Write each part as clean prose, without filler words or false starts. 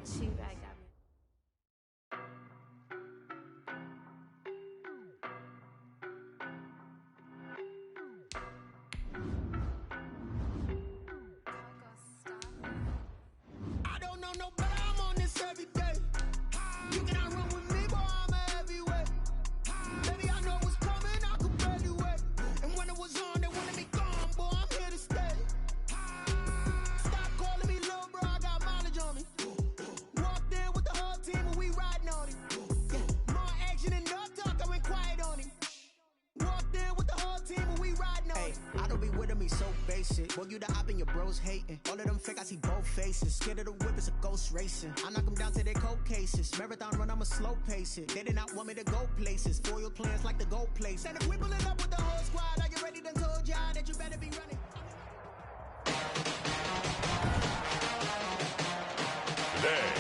Shoot, I got me. I don't know no better, I'm on this every day. You cannot run with me, boy, I'm a heavyweight. Baby, I know what's coming, I could barely wait. And when it was on, they wanted me gone, boy, I'm here to stay. Stop calling me little bro, I got mileage on me. Walked in with the whole team and we riding on him. More action and no talk, I went quiet on him. Walked in with the whole team and we riding on him. I don't be with him, he's so basic. Boy, you the op and your bros hating. All of them fake, I see both faces. Scared of the whip, it's a ghost racing. I knock them down to their cold cases. Marathon run, I'ma slow pace it. They did not want me to go places. Foil plans like the gold place. And if we pulling up with the whole squad, are you ready? Done told ya that you better be running. Today,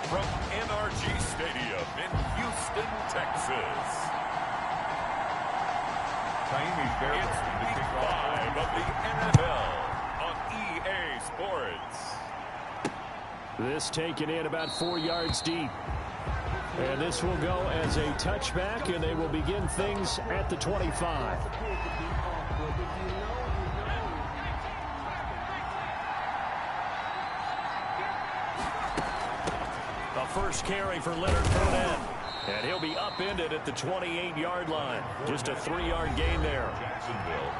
from NRG Stadium in Houston, Texas, it's Week 5 of the NFL on EA Sports. This taken in about 4 yards deep. And this will go as a touchback, and they will begin things at the 25. The first carry for Leonard Fournette. And he'll be upended at the 28-yard line. Just a 3-yard gain there. Jacksonville.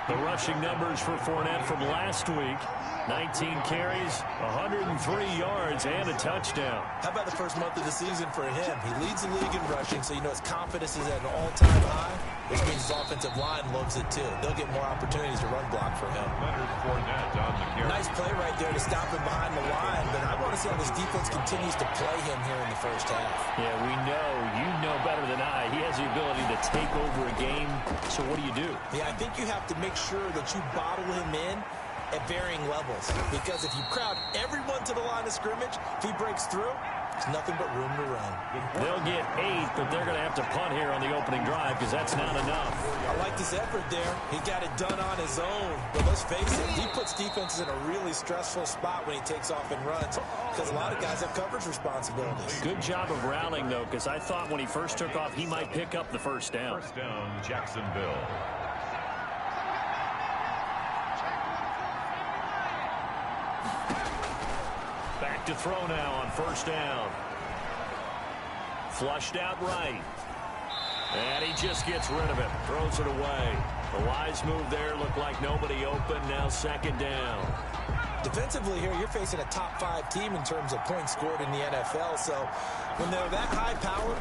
The rushing numbers for Fournette from last week. 19 carries, 103 yards, and a touchdown. How about the first month of the season for him? He leads the league in rushing, so you know his confidence is at an all-time high, which means his offensive line loves it too. They'll get more opportunities to run block for him. Leonard Fournette on the carry. Nice play right there to stop him behind the line, but I want to see how this defense continues to play him here in the first half. Yeah, we know. You know better than I. He has the ability to take over a game, so what do you do? Yeah, I think you have to make sure that you bottle him in at varying levels, because if you crowd everyone to the line of scrimmage, if he breaks through, there's nothing but room to run. They'll get 8, but they're going to have to punt here on the opening drive because that's not enough. I like this effort there. He got it done on his own, but let's face it, he puts defenses in a really stressful spot when he takes off and runs, because a lot of guys have coverage responsibilities. Good job of rallying, though, because I thought when he first took off, he might pick up the first down. First down, Jacksonville. Back to throw now on first down. Flushed out right. And he just gets rid of it. Throws it away. A wise move there. Looked like nobody open. Now second down. Defensively here, you're facing a top 5 team in terms of points scored in the NFL. So when they're that high powered,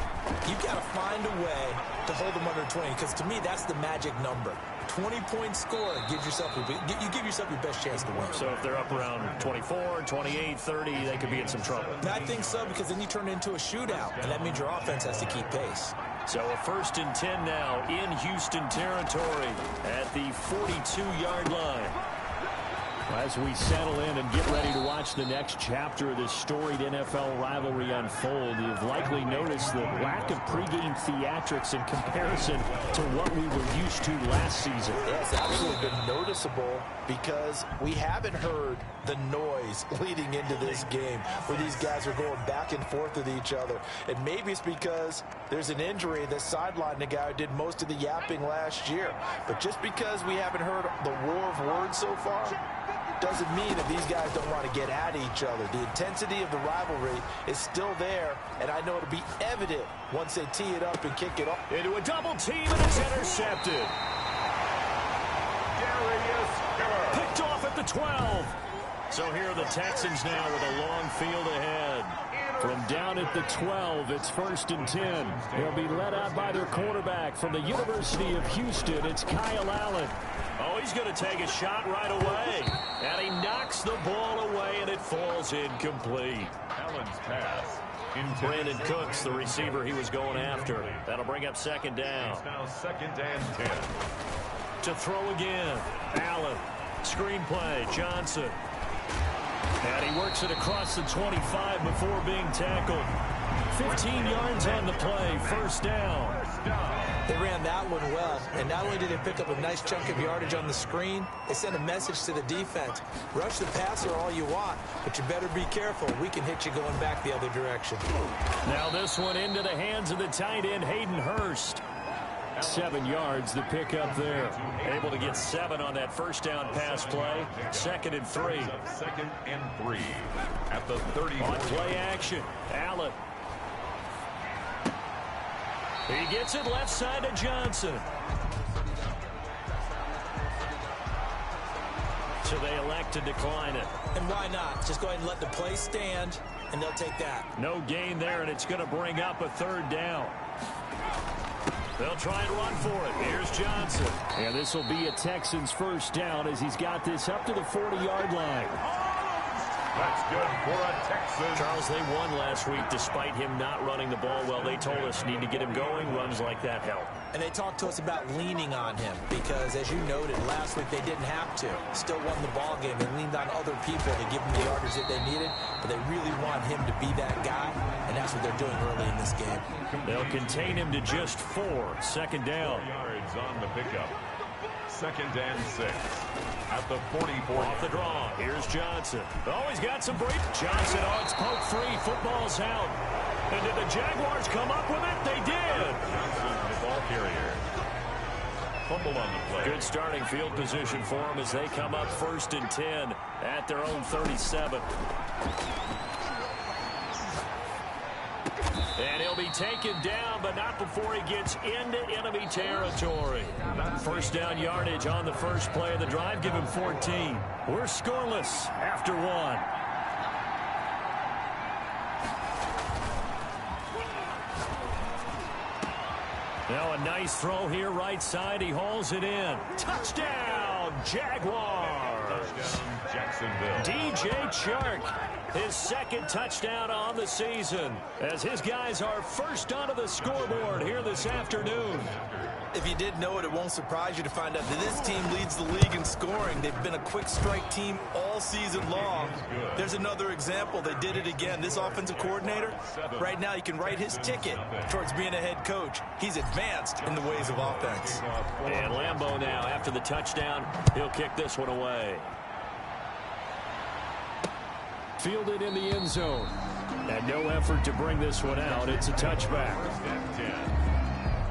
you've got to find a way to hold them under 20. Because to me, that's the magic number. 20-point score gives yourself you give yourself your best chance to win. So if they're up around 24, 28, 30, they could be in some trouble. I think so, because then you turn it into a shootout, and that means your offense has to keep pace. So a 1st and 10 now in Houston territory at the 42-yard line. As we settle in and get ready to watch the next chapter of this storied NFL rivalry unfold, you've likely noticed the lack of pregame theatrics in comparison to what we were used to last season. It's absolutely been noticeable because we haven't heard the noise leading into this game where these guys are going back and forth with each other. And maybe it's because there's an injury that sidelined a guy who did most of the yapping last year. But just because we haven't heard the war of words so far doesn't mean that these guys don't want to get at each other. The intensity of the rivalry is still there, and I know it'll be evident once they tee it up and kick it off. Into a double team, and it's intercepted. Picked off at the 12. So here are the Texans now with a long field ahead. From down at the 12, it's 1st and 10. They'll be led out by their quarterback from the University of Houston. It's Kyle Allen. Oh, he's going to take a shot right away. And he knocks the ball away, and it falls incomplete. Allen's pass. Brandon Cooks, the receiver he was going after. That'll bring up second down. It's now 2nd and 10. To throw again. Allen. Screen play. Johnson. And he works it across the 25 before being tackled. 15 yards on the play, first down. They ran that one well, and not only did they pick up a nice chunk of yardage on the screen, they sent a message to the defense. Rush the passer all you want, but you better be careful. We can hit you going back the other direction. Now this one into the hands of the tight end, Hayden Hurst. 7 yards, the pickup there. Able to get 7 on that first down pass play. 2nd and 3. 2nd and 3 at the 30. On play action, Allen. He gets it left side to Johnson. So they elect to decline it. And why not? Just go ahead and let the play stand, and they'll take that. No gain there, and it's going to bring up a 3rd down. They'll try and run for it. Here's Johnson. And this will be a Texans first down as he's got this up to the 40-yard line. That's good for a Texan. Charles, they won last week despite him not running the ball well. They told us need to get him going. Runs like that help. And they talked to us about leaning on him because, as you noted, last week they didn't have to. Still won the ball game. They leaned on other people to give them the yardage that they needed, but they really want him to be that guy, and that's what they're doing early in this game. They'll contain him to just 4. 2nd down. 4 yards on the pickup. 2nd and 6 at the 44. Off the draw. Here's Johnson. Oh, he's got some break. Johnson, it's poke free. Football's out. And did the Jaguars come up with it? They did. Johnson, the ball carrier. Fumble on the play. Good starting field position for them as they come up 1st and 10 at their own 37. And he'll be taken down, but not before he gets into enemy territory. First down yardage on the first play of the drive. Give him 14. We're scoreless after 1. Now a nice throw here, right side. He hauls it in. Touchdown, Jaguars. Touchdown, Jacksonville. DJ Chark, his 2nd touchdown on the season, as his guys are first onto the scoreboard here this afternoon. If you did know it, it won't surprise you to find out that this team leads the league in scoring. They've been a quick strike team all season long. There's another example. They did it again. This offensive coordinator, right now, you can write his ticket towards being a head coach. He's advanced in the ways of offense. And Lambeau now, after the touchdown, he'll kick this one away. Fielded in the end zone. And no effort to bring this one out. It's a touchback.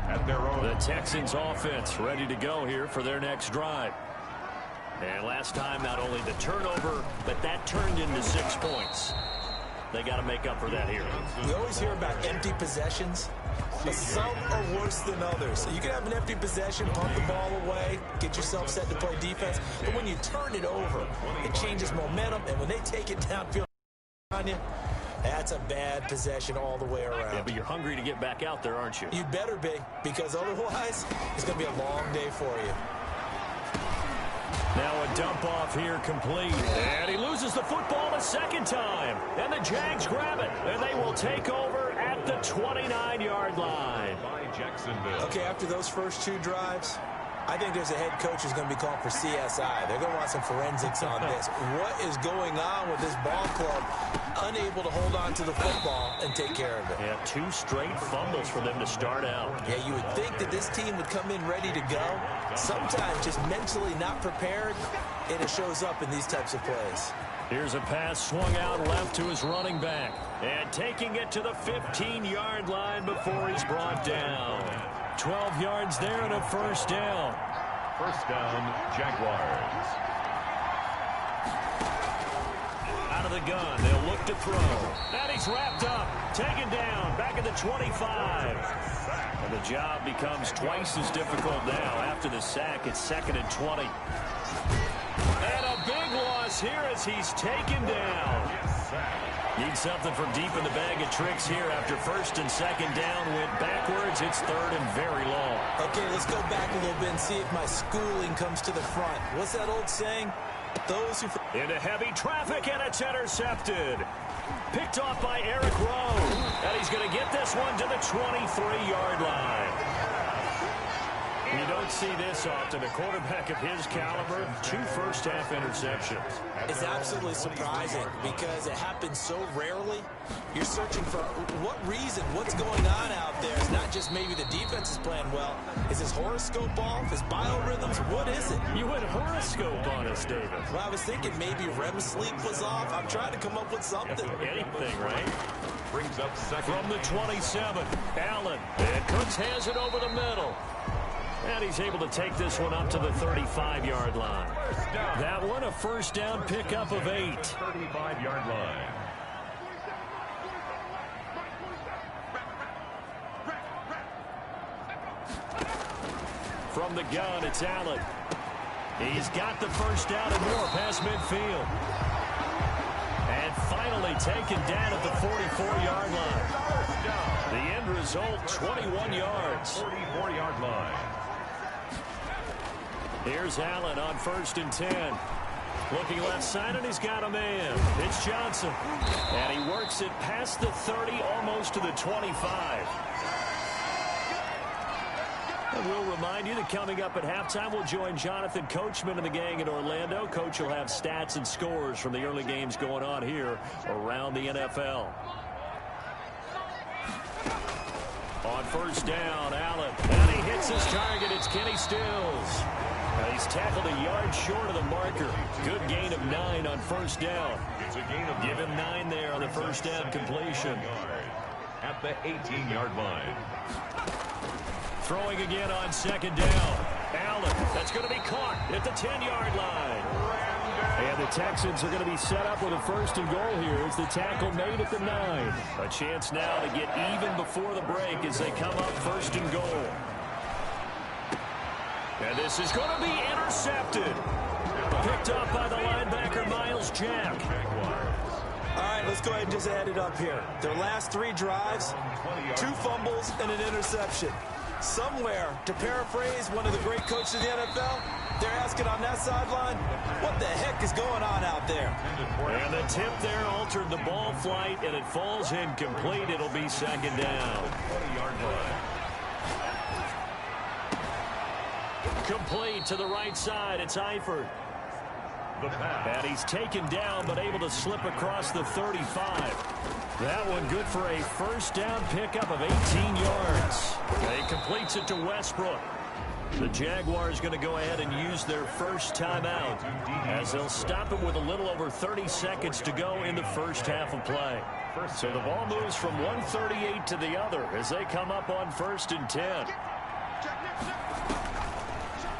At their own. The Texans offense ready to go here for their next drive. And last time, not only the turnover, but that turned into 6 points. They got to make up for that here. We always hear about empty possessions, but some are worse than others. You can have an empty possession, pump the ball away, get yourself set to play defense, but when you turn it over, it changes momentum, and when they take it downfield on you, that's a bad possession all the way around. Yeah, but you're hungry to get back out there, aren't you? You better be, because otherwise, it's going to be a long day for you. Now a dump off here complete. And he loses the football a 2nd time. And the Jags grab it. And they will take over at the 29-yard line. By Jacksonville. Okay, after those first 2 drives, I think there's a head coach who's going to be called for CSI. They're going to want some forensics on this. What is going on with this ball club? Unable to hold on to the football and take care of it. Yeah, 2 straight fumbles for them to start out. Yeah, you would think that this team would come in ready to go. Sometimes just mentally not prepared, and it shows up in these types of plays. Here's a pass swung out left to his running back. And taking it to the 15-yard line before he's brought down. 12 yards there and a first down. First down, Jaguars. Out of the gun, they'll look to throw. And he's wrapped up, taken down, back at the 25. And the job becomes twice as difficult now. After the sack, it's 2nd and 20. And a big loss here as he's taken down. Need something from deep in the bag of tricks here after 1st and 2nd down. Went backwards. It's 3rd and very long. Okay, let's go back a little bit and see if my schooling comes to the front. What's that old saying? Those who... Into heavy traffic, and it's intercepted. Picked off by Eric Rowe. And he's going to get this one to the 23-yard line. You don't see this often. A quarterback of his caliber, 2 first-half interceptions. It's absolutely surprising because it happens so rarely. You're searching for what reason, what's going on out there. It's not just maybe the defense is playing well. Is his horoscope off? His biorhythms? What is it? You went horoscope on us, David. Well, I was thinking maybe REM sleep was off. I'm trying to come up with something. Anything, right? Brings up second. From the 27, Allen. And Cooks has it over the middle. And he's able to take this one up to the 35-yard line. That one, a first down pickup of 8. 35-yard line. From the gun, it's Allen. He's got the first down and more past midfield. And finally taken down at the 44-yard line. The end result, 21 yards. 44-yard line. Here's Allen on 1st and 10. Looking left side, and he's got a man. It's Johnson. And he works it past the 30, almost to the 25. And we'll remind you that coming up at halftime, we'll join Jonathan Coachman and the gang in Orlando. Coach will have stats and scores from the early games going on here around the NFL. On 1st down, Allen. And he hits his target. It's Kenny Stills. And he's tackled a yard short of the marker. Good gain of 9 on 1st down. It's a gain of Give him 9 there on the first down completion. At the 18-yard line. Throwing again on 2nd down. Allen, that's going to be caught at the 10-yard line. And the Texans are going to be set up with a 1st and goal here as the tackle made at the 9. A chance now to get even before the break as they come up 1st and goal. And this is going to be intercepted. Picked up by the linebacker, Miles Jack. All right, let's go ahead and just add it up here. Their last 3 drives, 2 fumbles and an interception. Somewhere, to paraphrase one of the great coaches of the NFL, they're asking on that sideline, what the heck is going on out there? And the tip there altered the ball flight, and it falls incomplete. It'll be 2nd down. 20-yard line. Complete to the right side. It's Eifert. The pass. And he's taken down, but able to slip across the 35. That one good for a first down pickup of 18 yards. He completes it to Westbrook. The Jaguars going to go ahead and use their first timeout as they'll stop it with a little over 30 seconds to go in the first half of play. So the ball moves from 138 to the other as they come up on 1st and 10.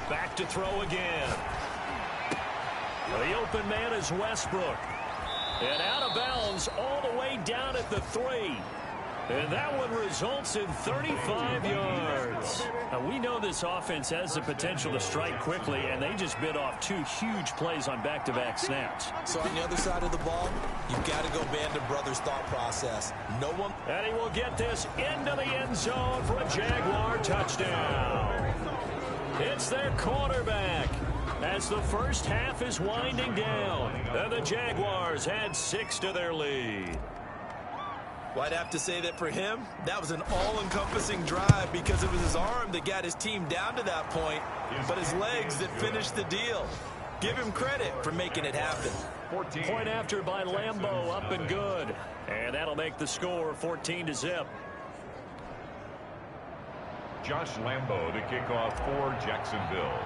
Back to throw again. The open man is Westbrook. And out of bounds all the way down at the 3. And that one results in 35 yards. Now, we know this offense has the potential to strike quickly, and they just bit off 2 huge plays on back-to-back snaps. So on the other side of the ball, you've got to go Band of Brothers thought process. No one. And he will get this into the end zone for a Jaguar touchdown. It's their quarterback as the first half is winding down. And the Jaguars add 6 to their lead. Well, I'd have to say that for him, that was an all-encompassing drive because it was his arm that got his team down to that point, but his legs that finished the deal. Give him credit for making it happen. 14. Point after by Lambeau, up and good. And that'll make the score 14-0. Josh Lambeau to kick off for Jacksonville.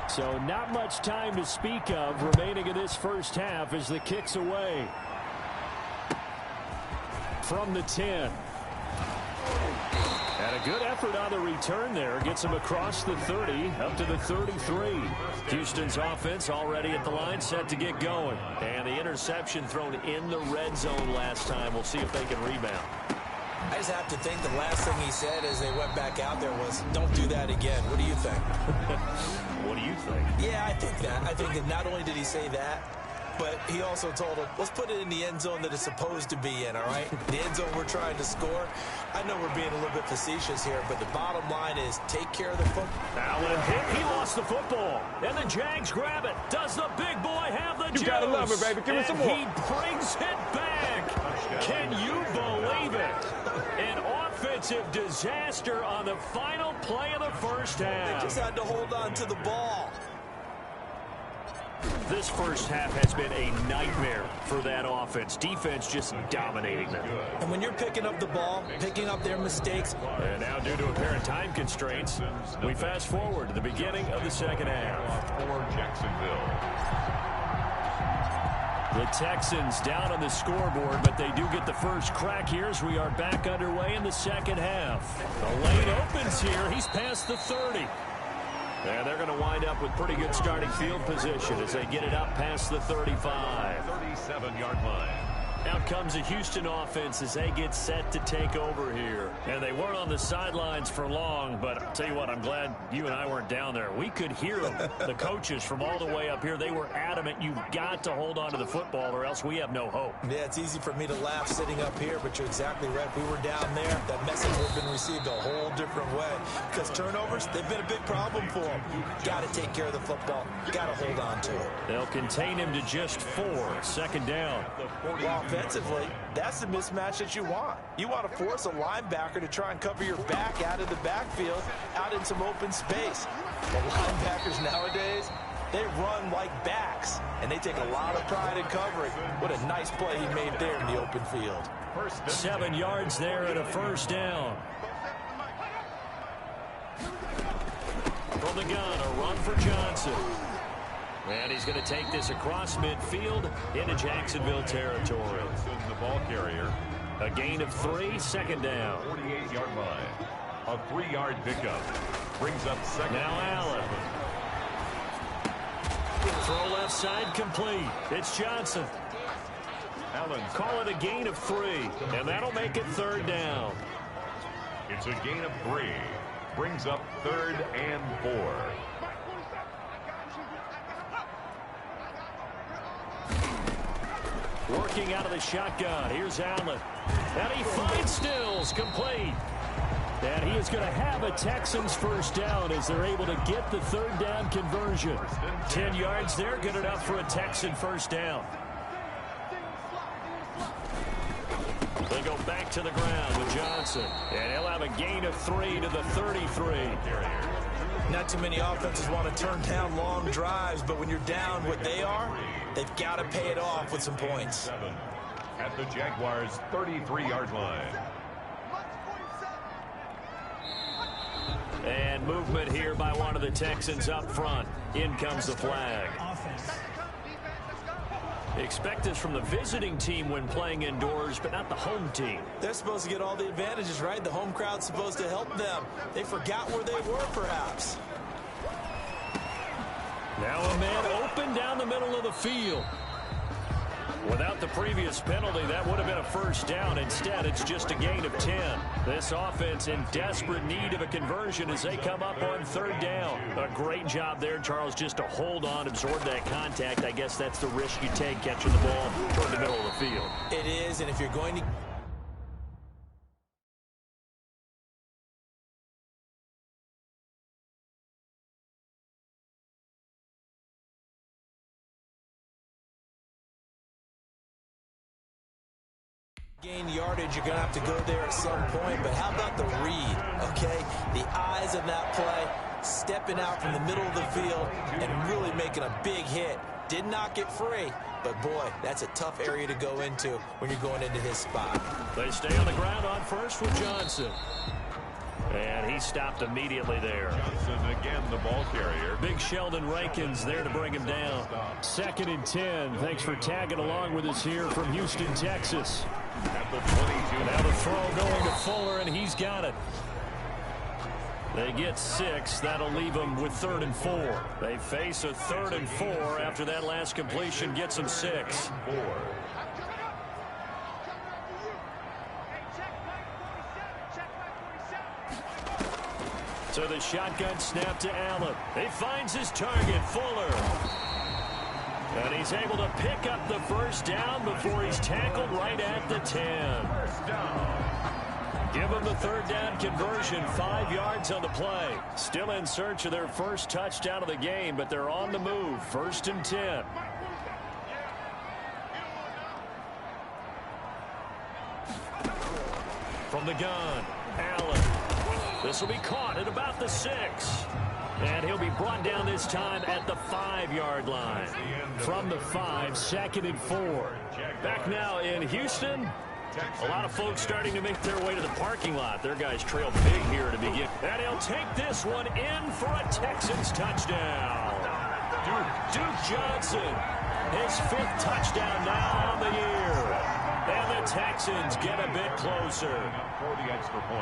So not much time to speak of remaining in this first half as the kick's away. From the 10. And a good effort on the return there. Gets him across the 30, up to the 33. Houston's offense already at the line, set to get going. And the interception thrown in the red zone last time. We'll see if they can rebound. I just have to think the last thing he said as they went back out there was, don't do that again. What do you think? What do you think? Yeah, I think that. I think that not only did he say that, but he also told him, let's put it in the end zone that it's supposed to be in, all right? The end zone we're trying to score. I know we're being a little bit facetious here, but the bottom line is take care of the football. Allen hit. He lost the football. And the Jags grab it. Does the big boy have the juice? You gotta love it, baby. Give me some more. He brings it back. Can you believe it? An offensive disaster on the final play of the first half. They just had to hold on to the ball. This first half has been a nightmare for that offense. Defense just dominating them. And when you're picking up the ball, picking up their mistakes. And now due to apparent time constraints, we fast forward to the beginning of the second half. For Jacksonville. The Texans down on the scoreboard, but they do get the first crack here as we are back underway in the second half. The lane opens here. He's past the 30. And they're going to wind up with pretty good starting field position as they get it up past the 35. 37-yard line. Out comes the Houston offense as they get set to take over here. And they weren't on the sidelines for long, but I'll tell you what, I'm glad you and I weren't down there. We could hear them, the coaches from all the way up here. They were adamant, you've got to hold on to the football or else we have no hope. Yeah, it's easy for me to laugh sitting up here, but you're exactly right. If we were down there, that message would have been received a whole different way. Because turnovers, they've been a big problem for them. Got to take care of the football. Got to hold on to it. They'll contain him to just 4. Second down. Well, offensively, that's the mismatch that you want. You want to force a linebacker to try and cover your back out of the backfield, out in some open space. The linebackers nowadays, they run like backs, and they take a lot of pride in covering. What a nice play he made there in the open field. 7 yards there and a first down. From the gun, a run for Johnson. And he's going to take this across midfield into Jacksonville territory. The ball carrier. A gain of 3, second down. 48-yard line. A 3-yard pickup. Brings up second. Now Allen. Throw left side complete. It's Johnson. Allen. Call it a gain of 3, and that'll make it third down. It's a gain of 3. Brings up third and 4. Working out of the shotgun. Here's Allen. And he finds Stills, complete. And he is going to have a Texans first down as they're able to get the third down conversion. 10 yards there, good enough for a Texan first down. They go back to the ground with Johnson. And he'll have a gain of 3 to the 33. Not too many offenses want to turn down long drives, but when you're down what they are, they've got to pay it off with some points. At the Jaguars' 33-yard line. And movement here by one of the Texans up front. In comes the flag. Expect this from the visiting team when playing indoors, but not the home team. They're supposed to get all the advantages, right? The home crowd's supposed to help them. They forgot where they were, perhaps. Now a man open down the middle of the field. Without the previous penalty, that would have been a first down. Instead, it's just a gain of 10. This offense in desperate need of a conversion as they come up on third down. A great job there, Charles, just to hold on, absorb that contact. I guess that's the risk you take catching the ball toward the middle of the field. It is, and if you're going to... gain yardage, you're going to have to go there at some point, but how about the read, okay? The eyes of that play, stepping out from the middle of the field and really making a big hit. Did not get free, but boy, that's a tough area to go into when you're going into his spot. They stay on the ground on first with Johnson. And he stopped immediately there. Johnson again, the ball carrier. Big Sheldon Rankins there to bring him down. 2nd and 10. Thanks for tagging along with us here from Houston, Texas. At the 22. Now the throw going to Fuller, and he's got it. They get 6. That'll leave them with 3rd and 4. They face a 3rd and 4 after that last completion gets them 6. 4. So the shotgun snap to Allen. He finds his target, Fuller. And he's able to pick up the first down before he's tackled right at the 10. First down. Give them the third down conversion, 5 yards on the play. Still in search of their first touchdown of the game, but they're on the move. 1st and 10. From the gun, Allen. This will be caught at about the 6. And he'll be brought down this time at the 5-yard line. From the 5, 2nd and 4. Back now in Houston. A lot of folks starting to make their way to the parking lot. Their guys trail big here to begin. And he'll take this one in for a Texans touchdown. Duke Johnson, his 5th touchdown now on the year. And the Texans get a bit closer.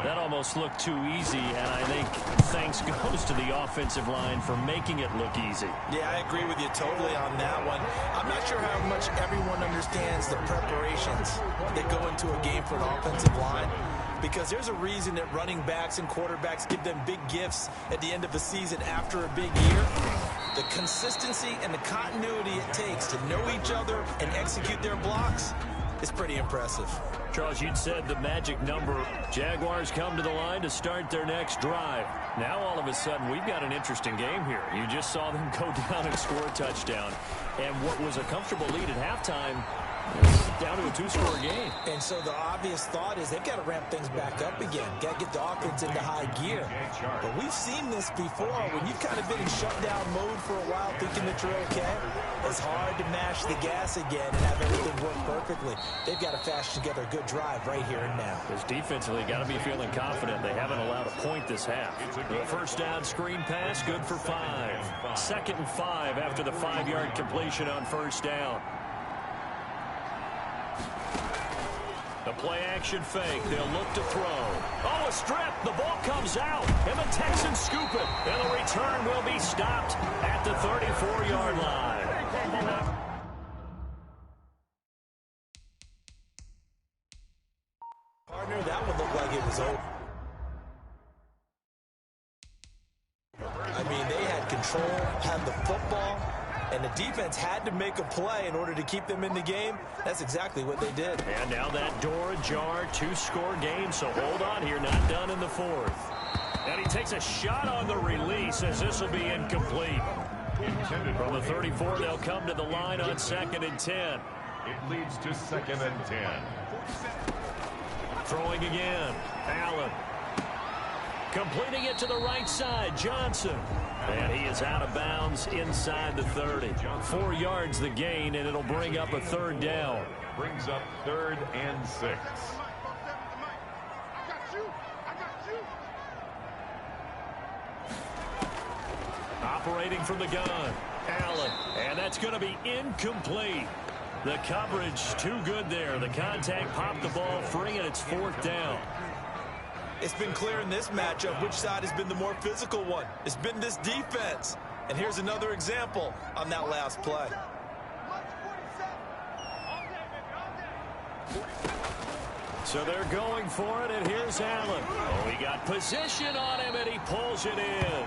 That almost looked too easy, and I think thanks goes to the offensive line for making it look easy. Yeah, I agree with you totally on that one. I'm not sure how much everyone understands the preparations that go into a game for an offensive line, because there's a reason that running backs and quarterbacks give them big gifts at the end of the season after a big year. The consistency and the continuity it takes to know each other and execute their blocks is pretty impressive. Charles, you'd said the magic number. Jaguars come to the line to start their next drive. Now all of a sudden we've got an interesting game here. You just saw them go down and score a touchdown. And what was a comfortable lead at halftime down to a 2-score game. And so the obvious thought is they've got to ramp things back up again. Got to get the offense into high gear. But we've seen this before when you've kind of been in shutdown mode for a while thinking that you're okay. It's hard to mash the gas again and have everything work perfectly. They've got to fashion together a good drive right here and now. Because defensively, got to be feeling confident. They haven't allowed a point this half. The first down screen pass, good for 5. 2nd and 5 after the 5-yard completion on first down. The play-action fake. They'll look to throw. Oh, a strip. The ball comes out, and the Texans scoop it. And the return will be stopped at the 34-yard line. Partner, that one looked like it was over. I mean, they had control, had the football, and the defense had to make a play in order to keep them in the game. That's exactly what they did. And now that door ajar, 2-score game, so hold on here, not done in the 4th. And he takes a shot on the release as this will be incomplete. From the 34, they'll come to the line on 2nd and 10. It leads to 2nd and 10. Throwing again, Allen. Completing it to the right side, Johnson. And he is out of bounds inside the 30. 4 yards the gain, and it'll bring up a 3rd down. Brings up 3rd and 6. Operating from the gun, Allen. And that's going to be incomplete. The coverage too good there. The contact popped the ball free, and it's 4th down. It's been clear in this matchup which side has been the more physical one. It's been this defense. And here's another example on that last play. So they're going for it, and here's Allen. Oh, he got position on him, and he pulls it in.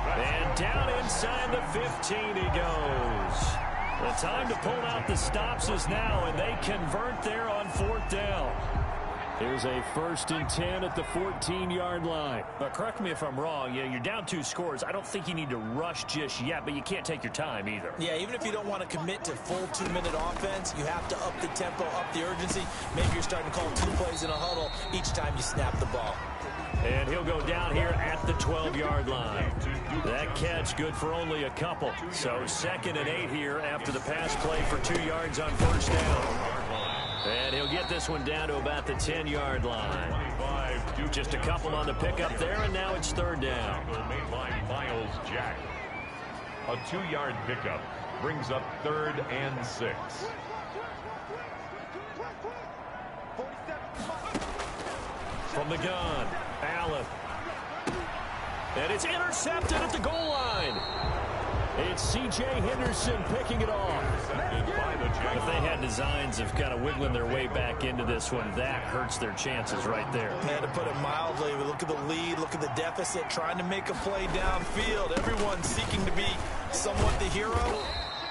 And down inside the 15 he goes. The time to pull out the stops is now, and they convert there on 4th down. Here's a 1st and 10 at the 14-yard line. But correct me if I'm wrong. Yeah, you're down 2 scores. I don't think you need to rush just yet, but you can't take your time either. Yeah, even if you don't want to commit to full 2-minute offense, you have to up the tempo, up the urgency. Maybe you're starting to call 2 plays in a huddle each time you snap the ball. And he'll go down here at the 12-yard line. That catch good for only a couple. So 2nd and 8 here after the pass play for 2 yards on first down. And he'll get this one down to about the 10-yard line. Just a couple on the pickup there, and now it's 3rd down. Miles Jack. A 2-yard pickup brings up 3rd and 6. From the gun, Allen. And it's intercepted at the goal line. It's C.J. Henderson picking it off. If they had designs of kind of wiggling their way back into this one, that hurts their chances right there. Man, to put it mildly, look at the lead, look at the deficit, trying to make a play downfield. Everyone seeking to be somewhat the hero.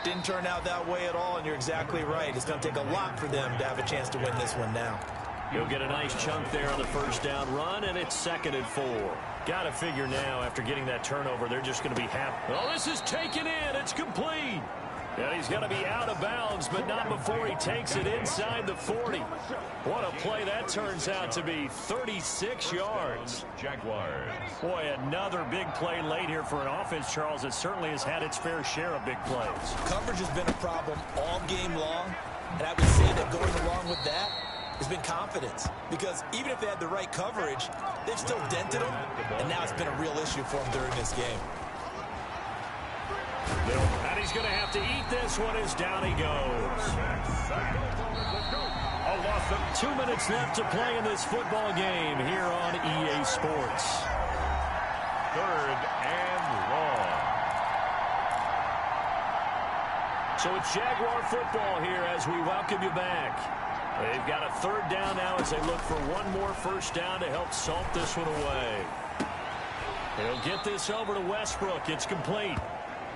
Didn't turn out that way at all, and you're exactly right. It's going to take a lot for them to have a chance to win this one now. He'll get a nice chunk there on the first down run, and it's 2nd and 4. Got to figure now, after getting that turnover, they're just going to be happy. Oh, this is taken in. It's complete. And he's going to be out of bounds, but not before he takes it inside the 40. What a play that turns out to be. 36 yards. Jaguars. Boy, another big play late here for an offense, Charles, that certainly has had its fair share of big plays. Coverage has been a problem all game long, and I would say that going along with that has been confidence. Because even if they had the right coverage, they've still dented them, and now it's been a real issue for them during this game. And he's going to have to eat this one as down he goes. A loss of 2 minutes left to play in this football game here on EA Sports. 3rd and long. So it's Jaguar football here as we welcome you back. They've got a 3rd down now as they look for one more first down to help salt this one away. He'll get this over to Westbrook. It's complete.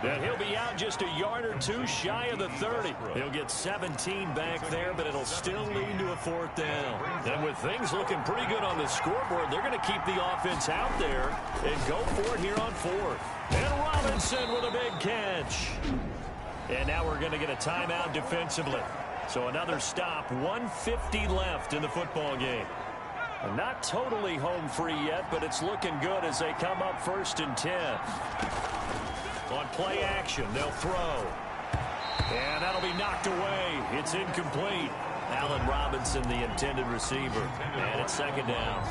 And he'll be out just a yard or two shy of the 30. He'll get 17 back there, but it'll still lead to a 4th down. And with things looking pretty good on the scoreboard, they're going to keep the offense out there and go for it here on 4th. And Robinson with a big catch. And now we're going to get a timeout defensively. So another stop, 1:50 left in the football game. Not totally home free yet, but it's looking good as they come up 1st and 10. On play action, they'll throw. And that'll be knocked away. It's incomplete. Allen Robinson, the intended receiver. And it's 2nd down.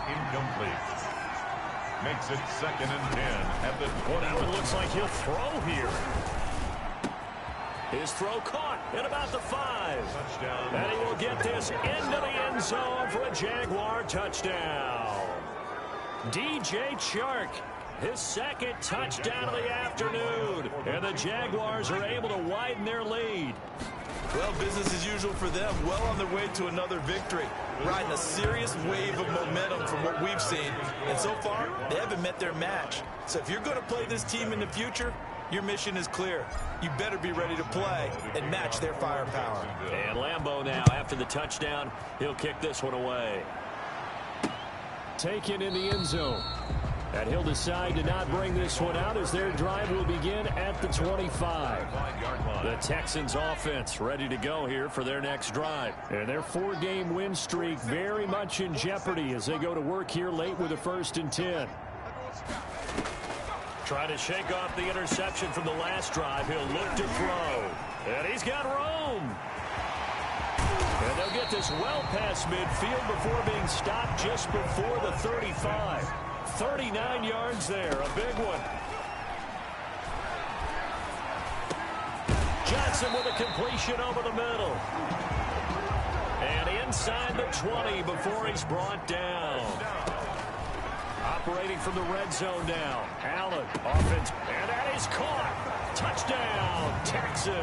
Incomplete. Makes it 2nd and 10 at the 20. Now it looks like he'll throw here. His throw caught at about the 5. Touchdown. And he will get this into the end zone for a Jaguar touchdown. DJ Chark. His 2nd touchdown of the afternoon. And the Jaguars are able to widen their lead. Well, business as usual for them. Well on their way to another victory. Riding a serious wave of momentum from what we've seen. And so far, they haven't met their match. So if you're going to play this team in the future, your mission is clear. You better be ready to play and match their firepower. And Lambeau now, after the touchdown, he'll kick this one away. Taken in the end zone. And he'll decide to not bring this one out as their drive will begin at the 25. The Texans offense ready to go here for their next drive. And their 4-game win streak very much in jeopardy as they go to work here late with a 1st and 10. Trying to shake off the interception from the last drive. He'll look to throw. And he's got room. And they'll get this well past midfield before being stopped just before the 35. 39 yards there, a big one. Johnson with a completion over the middle. And inside the 20 before he's brought down. Operating from the red zone now. Allen, offense, and that is caught. Touchdown, Texans.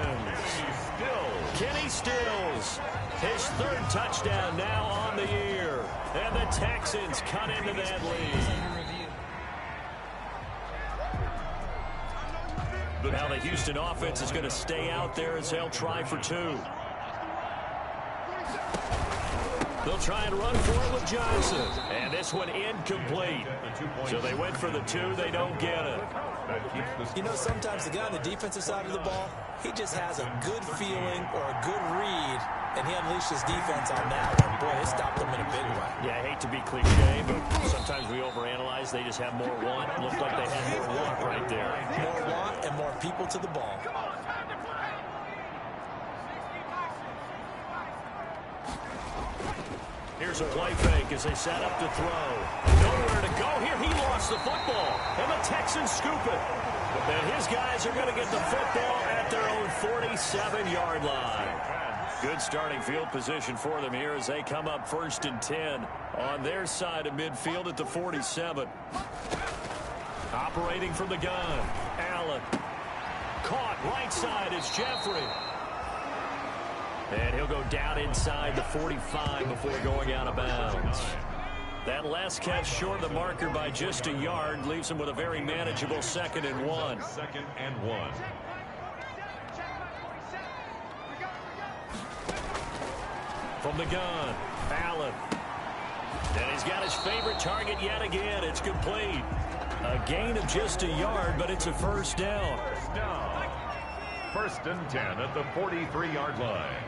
Kenny Stills, his 3rd touchdown now on the year. And the Texans cut into that lead. Now the Houston offense is going to stay out there as they'll try for 2. They'll try and run for it with Johnson. And this one incomplete. So they went for the 2. They don't get it. You know, sometimes the guy on the defensive side of the ball, he just has a good feeling or a good read, and he unleashed his defense on that one. Boy, it stopped them in a big way. Yeah, I hate to be cliche, but sometimes we overanalyze. They just have more want. It looked like they had more want right there. More want and more people to the ball. Here's a play fake as they set up to throw. Nowhere to go here. He lost the football, and the Texans scoop it. And his guys are going to get the football at their own 47-yard line. Good starting field position for them here as they come up 1st and 10 on their side of midfield at the 47. Operating from the gun, Allen. Caught right side is Jeffrey. And he'll go down inside the 45 before going out of bounds. That last catch short of the marker by just a yard leaves him with a very manageable 2nd and 1. 2nd and 1. From the gun, Allen. And he's got his favorite target yet again. It's complete. A gain of just a yard, but it's a 1st down. First and 10 at the 43-yard line.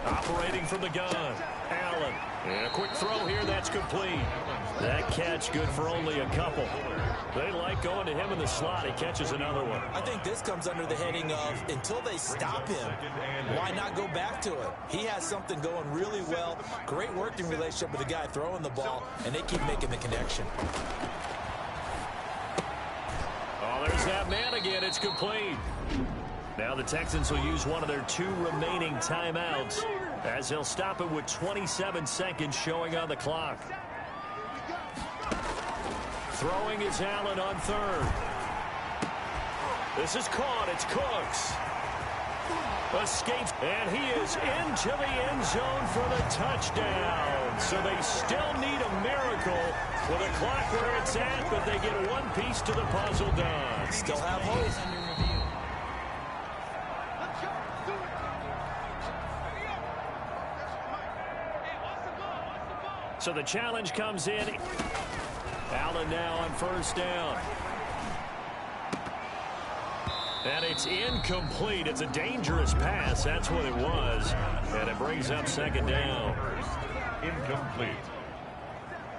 Operating from the gun, Allen. And a quick throw here, that's complete. That catch good for only a couple. They like going to him in the slot. He catches another one. I think this comes under the heading of until they stop him, why not go back to it? He has something going really well. Great working relationship with the guy throwing the ball, and they keep making the connection. Oh, there's that man again. It's complete. Now the Texans will use one of their 2 remaining timeouts as they'll stop it with 27 seconds showing on the clock. Throwing is Allen on third. This is caught. It's Cooks. Escapes, and he is into the end zone for the touchdown. So they still need a miracle with a clock where it's at, but they get one piece to the puzzle done. Still have hope. So the challenge comes in. Allen now on first down. And it's incomplete. It's a dangerous pass. That's what it was. And it brings up second down. Incomplete.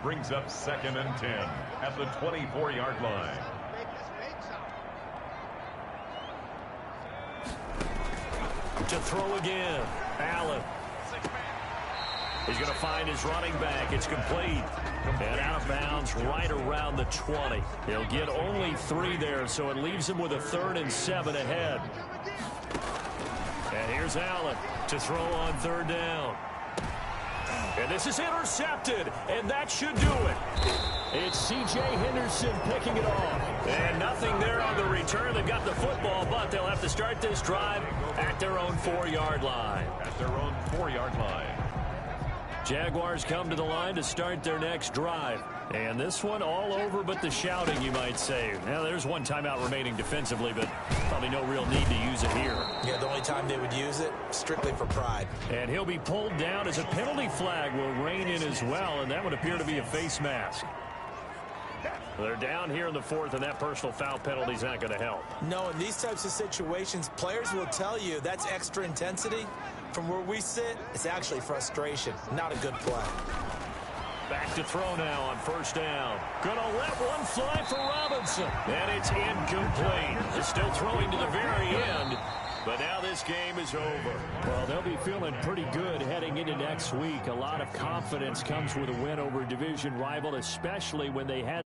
Brings up second and 10 at the 24-yard line. To throw again. Allen. He's going to find his running back. It's complete. And out of bounds right around the 20. He'll get only 3 there, so it leaves him with a 3rd and 7 ahead. And here's Allen to throw on third down. And this is intercepted, and that should do it. It's C.J. Henderson picking it off. And nothing there on the return. They've got the football, but they'll have to start this drive at their own 4-yard line. At their own 4-yard line. Jaguars come to the line to start their next drive. And this one all over but the shouting, you might say. Now, there's one timeout remaining defensively, but probably no real need to use it here. Yeah, the only time they would use it, strictly for pride. And he'll be pulled down as a penalty flag will rein in as well, and that would appear to be a face mask. They're down here in the 4th, and that personal foul penalty is not going to help. No, in these types of situations, players will tell you that's extra intensity. From where we sit, it's actually frustration. Not a good play. Back to throw now on first down. Gonna let one fly for Robinson. And it's incomplete. They're still throwing to the very end. But now this game is over. Well, they'll be feeling pretty good heading into next week. A lot of confidence comes with a win over a division rival, especially when they had